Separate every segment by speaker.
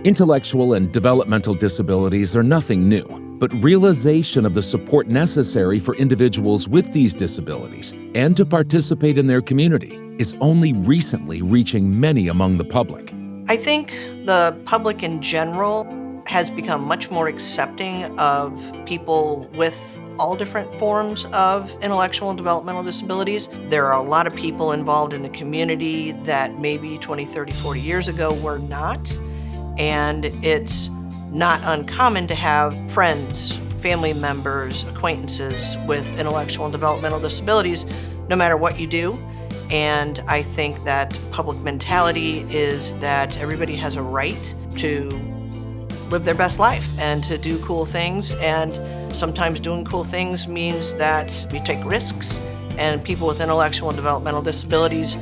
Speaker 1: Intellectual and developmental disabilities are nothing new, but realization of the support necessary for individuals with these disabilities and to participate in their community is only recently reaching many among the public.
Speaker 2: I think the public in general has become much more accepting of people with all different forms of intellectual and developmental disabilities. There are a lot of people involved in the community that maybe 20, 30, 40 years ago were not. And it's not uncommon to have friends, family members, acquaintances with intellectual and developmental disabilities, no matter what you do. And I think that public mentality is that everybody has a right to live their best life and to do cool things. And sometimes doing cool things means that you take risks, and people with intellectual and developmental disabilities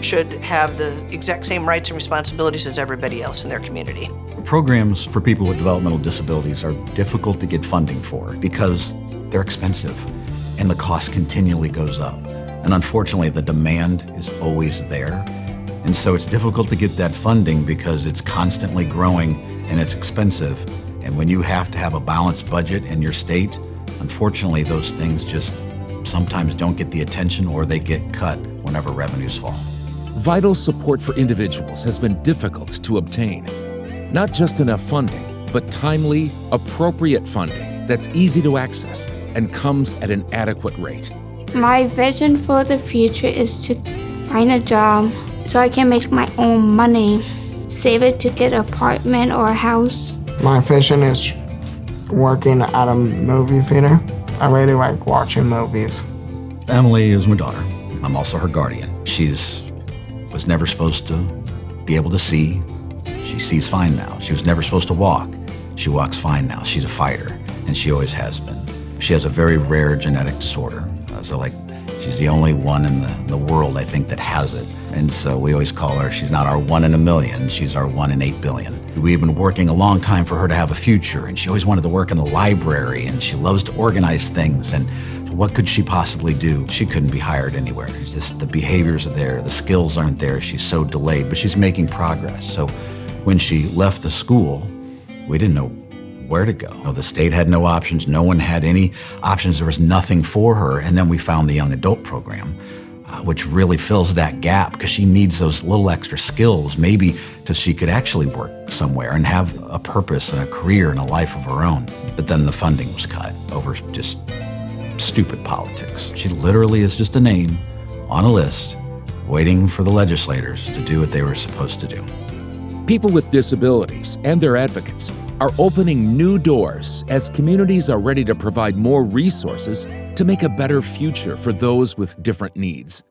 Speaker 2: should have the exact same rights and responsibilities as everybody else in their community.
Speaker 3: Programs for people with developmental disabilities are difficult to get funding for because they're expensive and the cost continually goes up. And unfortunately, the demand is always there. And so it's difficult to get that funding because it's constantly growing and it's expensive. And when you have to have a balanced budget in your state, unfortunately, those things just sometimes don't get the attention or they get cut whenever revenues fall.
Speaker 1: Vital support for individuals has been difficult to obtain. Not just enough funding, but timely, appropriate funding that's easy to access and comes at an adequate rate.
Speaker 4: My vision for the future is to find a job so I can make my own money, save it to get an apartment or a house.
Speaker 5: My vision is working at a movie theater. I really like watching movies.
Speaker 3: Emily is my daughter. I'm also her guardian. Was never supposed to be able to see. She sees fine now. She was never supposed to walk. She walks fine now. She's a fighter, and she always has been. She has a very rare genetic disorder. She's the only one in the world, I think, that has it. And so we always call her, she's not our 1 in a million, she's our 1 in 8 billion. We've been working a long time for her to have a future, and she always wanted to work in the library, and she loves to organize things, and what could she possibly do? She couldn't be hired anywhere. It's just the behaviors are there, the skills aren't there, she's so delayed, but she's making progress. So when she left the school, we didn't know where to go. The state had no options, no one had any options, there was nothing for her, and then we found the young adult program, which really fills that gap because she needs those little extra skills, maybe so she could actually work somewhere and have a purpose and a career and a life of her own. But then the funding was cut over just stupid politics. She literally is just a name on a list waiting for the legislators to do what they were supposed to do.
Speaker 1: People with disabilities and their advocates are opening new doors as communities are ready to provide more resources to make a better future for those with different needs.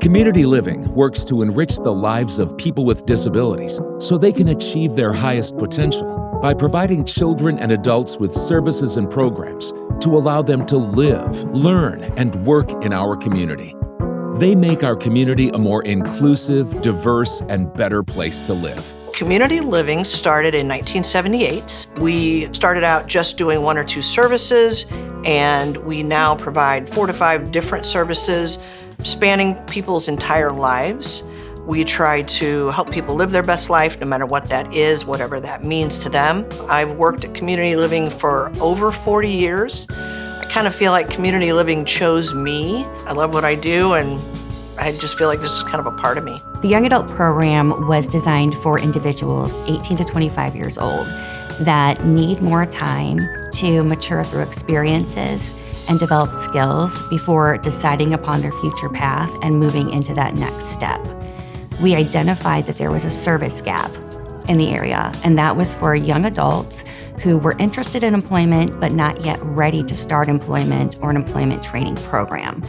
Speaker 1: Community living works to enrich the lives of people with disabilities so they can achieve their highest potential by providing children and adults with services and programs to allow them to live, learn, and work in our community. They make our community a more inclusive, diverse, and better place to live.
Speaker 2: Community living started in 1978. We started out just doing 1 or 2 services, and we now provide 4 to 5 different services spanning people's entire lives. We try to help people live their best life, no matter what that is, whatever that means to them. I've worked at community living for over 40 years. I kind of feel like community living chose me. I love what I do, and I just feel like this is kind of a part of me.
Speaker 6: The Young Adult Program was designed for individuals 18 to 25 years old that need more time to mature through experiences and develop skills before deciding upon their future path and moving into that next step. We identified that there was a service gap in the area, and that was for young adults who were interested in employment but not yet ready to start employment or an employment training program.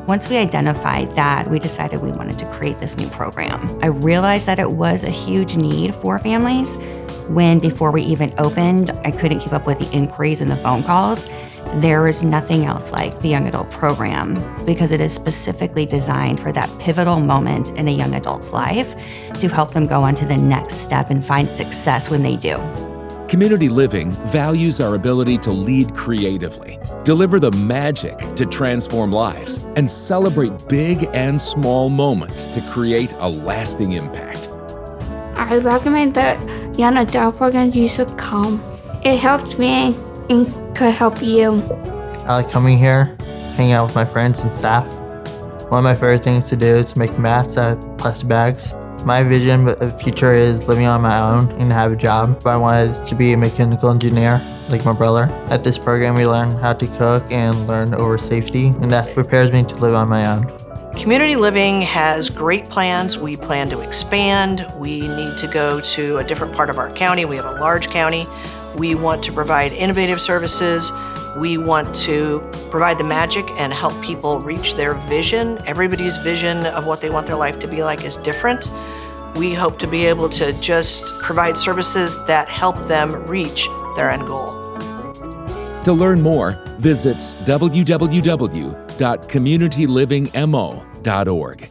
Speaker 6: Once we identified that, we decided we wanted to create this new program. I realized that it was a huge need for families when, before we even opened, I couldn't keep up with the inquiries and the phone calls. There is nothing else like the Young Adult Program because it is specifically designed for that pivotal moment in a young adult's life to help them go on to the next step and find success when they do.
Speaker 1: Community living values our ability to lead creatively, deliver the magic to transform lives, and celebrate big and small moments to create a lasting impact.
Speaker 4: I recommend the young adult program. You should come. It helped me and could help you.
Speaker 5: I like coming here, hanging out with my friends and staff. One of my favorite things to do is to make mats out of plastic bags. My vision of the future is living on my own and have a job. I wanted to be a mechanical engineer like my brother. At this program, we learn how to cook and learn over safety, and that prepares me to live on my own.
Speaker 2: Community Living has great plans. We plan to expand. We need to go to a different part of our county. We have a large county. We want to provide innovative services. We want to provide the magic and help people reach their vision. Everybody's vision of what they want their life to be like is different. We hope to be able to just provide services that help them reach their end goal.
Speaker 1: To learn more, visit www.communitylivingmo.org.